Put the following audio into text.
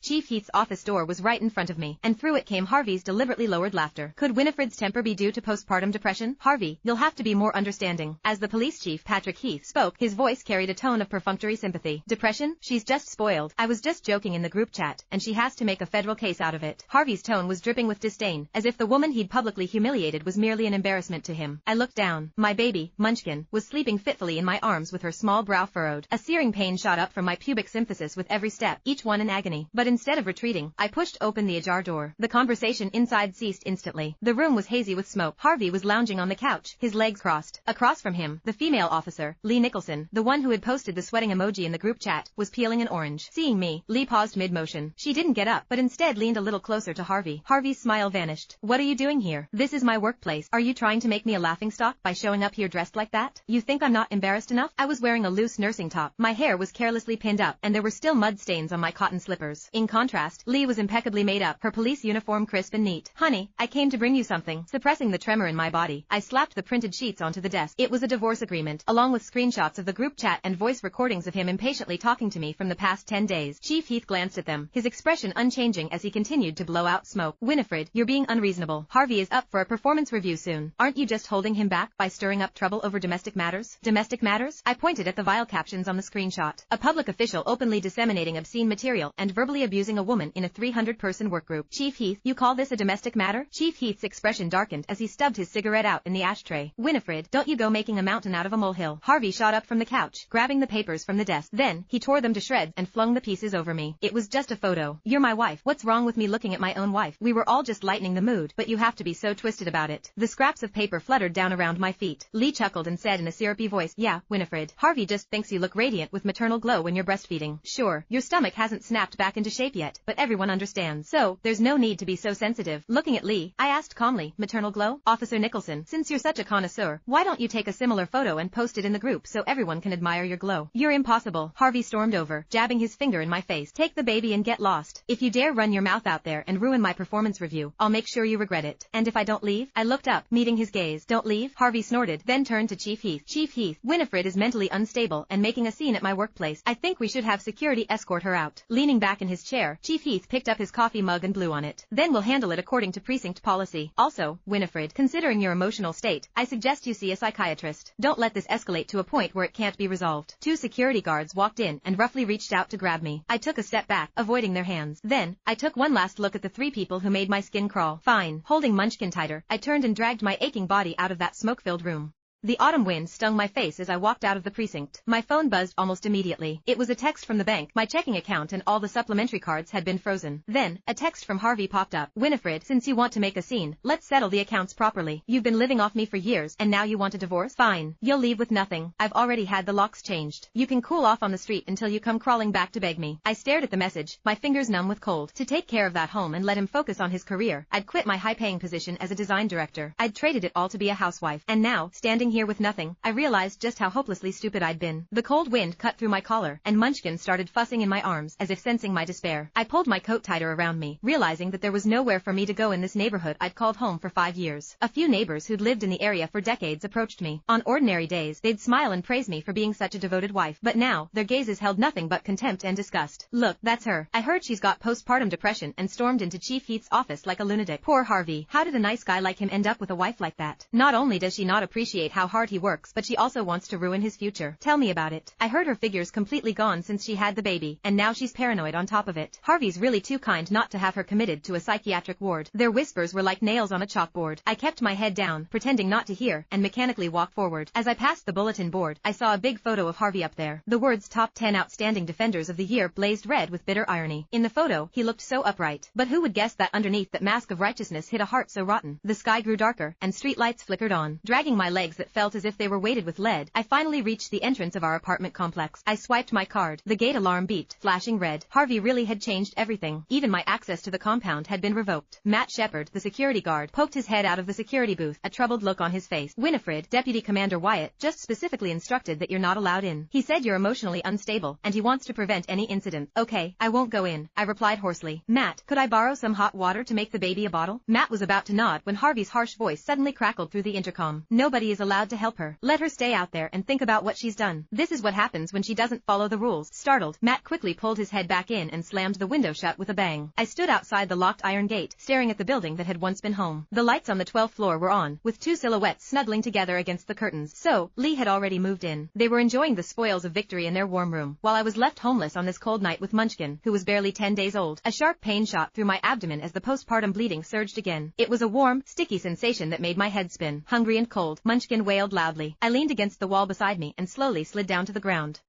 Chief Heath's office door was right in front of me, and through it came Harvey's deliberately lowered laughter. Could Winifred's temper be due to postpartum depression? Harvey, you'll have to be more understanding. As the police chief, Patrick Heath, spoke, his voice carried a tone of perfunctory sympathy. Depression? She's just spoiled. I was just joking in the group chat, and she has to make a federal case out of it. Harvey's tone was dripping with disdain, as if the woman he'd publicly humiliated was merely an embarrassment to him. I looked down. My baby, Munchkin, was sleeping fitfully in my arms with her small brow furrowed. A searing pain shot up from my pubic symphysis with every step, each one in agony. But instead of retreating, I pushed open the ajar door. The conversation inside ceased instantly. The room was hazy with smoke. Harvey was lounging on the couch, his legs crossed. Across from him, the female officer, Lee Nicholson, the one who had posted the sweating emoji in the group chat, was peeling an orange. Seeing me, Lee paused mid-motion. She didn't get up, but instead leaned a little closer to Harvey. Harvey's smile vanished. What are you doing here? This is my workplace. Are you trying to make me a laughingstock by showing up here dressed like that? You think I'm not embarrassed enough? I was wearing a loose nursing top. My hair was carelessly pinned up, and there were still mud stains on my cotton slippers. In contrast, Lee was impeccably made up, her police uniform crisp and neat. Honey, I came to bring you something. Suppressing the tremor in my body, I slapped the printed sheets onto the desk. It was a divorce agreement, along with screenshots of the group chat and voice recordings of him impatiently talking to me from the past 10 days. Chief Heath glanced at them, his expression unchanging as he continued to blow out smoke. Winifred, you're being unreasonable. Harvey is up for a performance review soon. Aren't you just holding him back by stirring up trouble over domestic matters? Domestic matters? I pointed at the vile captions on the screenshot. A public official openly disseminating obscene material and verbally abusing a woman in a 300-person workgroup. Chief Heath, you call this a domestic matter? Chief Heath's expression darkened as he stubbed his cigarette out in the ashtray. Winifred, don't you go making a mountain out of a molehill. Harvey shot up from the couch, grabbing the papers from the desk. Then, he tore them to shreds and flung the pieces over me. It was just a photo. You're my wife. What's wrong with me looking at my own wife? We were all just lightening the mood, but you have to be so twisted about it. The scraps of paper fluttered down around my feet. Lee chuckled and said in a syrupy voice, yeah, Winifred, Harvey just thinks you look radiant with maternal glow when you're breastfeeding. Sure, your stomach hasn't snapped back into shape yet, but everyone understands. So, there's no need to be so sensitive. Looking at Lee, I asked calmly, maternal glow? Officer Nicholson, since you're such a connoisseur, why don't you take a similar photo and post it in the group so everyone can admire your glow? You're impossible. Harvey stormed over, jabbing his finger in my face. Take the baby and get lost. If you dare run your mouth out there and ruin my performance review, I'll make sure you regret it. And if I don't leave? I looked up, meeting his gaze. Don't leave? Harvey snorted, then turned to Chief Heath. Chief Heath, Winifred is mentally unstable and making a scene at my workplace. I think we should have security escort her out. Leaning back in his chair, Chief Heath picked up his coffee mug and blew on it. Then we'll handle it according to precinct policy. Also, Winifred, considering your emotional state, I suggest you see a psychiatrist. Don't let this escalate to a point where it can't be resolved. 2 security guards walked in and roughly reached out to grab me. I took a step back, avoiding their hands. Then, I took one last look at the 3 people who made my skin crawl. Fine. Holding Munchkin tighter, I turned and dragged my aching body out of that smoke-filled room. The autumn wind stung my face as I walked out of the precinct. My phone buzzed almost immediately. It was a text from the bank. My checking account and all the supplementary cards had been frozen. Then, a text from Harvey popped up. Winifred, since you want to make a scene, let's settle the accounts properly. You've been living off me for years, and now you want a divorce? Fine. You'll leave with nothing. I've already had the locks changed. You can cool off on the street until you come crawling back to beg me. I stared at the message, my fingers numb with cold. To take care of that home and let him focus on his career, I'd quit my high-paying position as a design director. I'd traded it all to be a housewife. And now, standing here with nothing, I realized just how hopelessly stupid I'd been. The cold wind cut through my collar, and Munchkin started fussing in my arms, as if sensing my despair. I pulled my coat tighter around me, realizing that there was nowhere for me to go in this neighborhood I'd called home for 5 years. A few neighbors who'd lived in the area for decades approached me. On ordinary days, they'd smile and praise me for being such a devoted wife. But now, their gazes held nothing but contempt and disgust. Look, that's her. I heard she's got postpartum depression and stormed into Chief Heath's office like a lunatic. Poor Harvey. How did a nice guy like him end up with a wife like that? Not only does she not appreciate how hard he works, but she also wants to ruin his future. Tell me about it. I heard her figure's completely gone since she had the baby, and now she's paranoid on top of it. Harvey's really too kind not to have her committed to a psychiatric ward. Their whispers were like nails on a chalkboard. I kept my head down, pretending not to hear, and mechanically walked forward. As I passed the bulletin board, I saw a big photo of Harvey up there. The words Top 10 Outstanding Defenders of the Year blazed red with bitter irony. In the photo, he looked so upright. But who would guess that underneath that mask of righteousness hid a heart so rotten? The sky grew darker, and streetlights flickered on. Dragging my legs that felt as if they were weighted with lead, I finally reached the entrance of our apartment complex. I swiped my card. The gate alarm beeped, flashing red. Harvey really had changed everything. Even my access to the compound had been revoked. Matt Shepard, the security guard, poked his head out of the security booth, a troubled look on his face. Winifred, Deputy Commander Wyatt, just specifically instructed that you're not allowed in. He said you're emotionally unstable, and he wants to prevent any incident. Okay, I won't go in, I replied hoarsely. Matt, could I borrow some hot water to make the baby a bottle? Matt was about to nod when Harvey's harsh voice suddenly crackled through the intercom. Nobody is allowed allowed to help her. Let her stay out there and think about what she's done. This is what happens when she doesn't follow the rules. Startled, Matt quickly pulled his head back in and slammed the window shut with a bang. I stood outside the locked iron gate, staring at the building that had once been home. The lights on the 12th floor were on, with two silhouettes snuggling together against the curtains. So, Lee had already moved in. They were enjoying the spoils of victory in their warm room, while I was left homeless on this cold night with Munchkin, who was barely 10 days old. A sharp pain shot through my abdomen as the postpartum bleeding surged again. It was a warm, sticky sensation that made my head spin. Hungry and cold, Munchkin wailed loudly. I leaned against the wall beside me and slowly slid down to the ground.